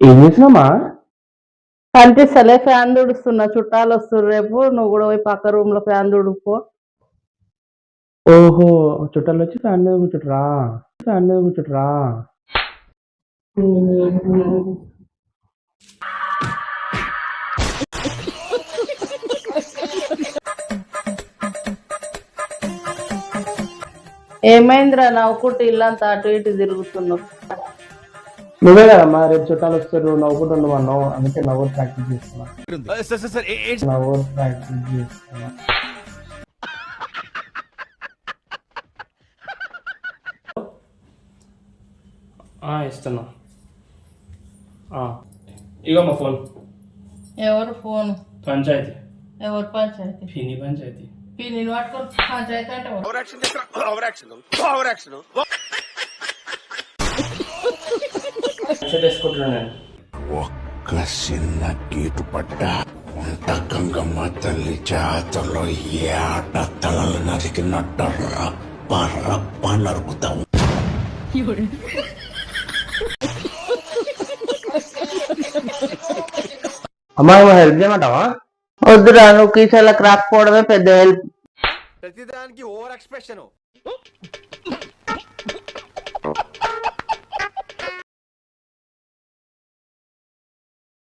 ఏం చేసినామా? కనిపిస్తలే ఫ్యాన్ తుడుస్తున్నా, చుట్టాలు వస్తున్నారు రేపు. నువ్వు కూడా పోయి పక్క రూమ్ లో ఫ్యాన్ తుడుపో. ఓహో, చుట్టాలు వచ్చి ఫ్యాన్ మీద కూర్చుంటారా? ఫ్యాన్ మీద కూర్చుంటారా? ఏమైందిరా నవ్వుకుంటూ ఇల్లంతా అటు ఇటు తిరుగుతున్నావు? నువ్వే కదమ్మా రేపు చుట్టాలు వస్తారు నవ్వుకుంటుండు అన్నావు, అందుకే నవ్వు ప్రాక్టీస్ చేస్తున్నా. నవ్వు ప్రాక్టీస్ చేస్తున్నా. ఇస్తున్నా. ఇగో మా ఫోన్. ఎవరు ఫోన్? పంచాయతీ. ఎవరు పంచాయతీ? పిని పంచాయతీ. పిన్ని పట్టుకొని పంచాయతీ అంటే వేసుకుంటున్నా నేను. ఒక్క చిన్న గీటు పడ్డ ఉంట గంగమ్మ తల్లి జాతరలో ఏట తలలు నరికినట్టు రప్ప రప్ప నరుకుతాం. అమ్మా హెల్ప్ చేయమంటావా? వద్దురా, నువ్వు కీసలకు రాకపోవడమే పెద్ద హెల్ప్. ప్రతిదానికి ఓవర్ ఎక్స్ప్రెషన్.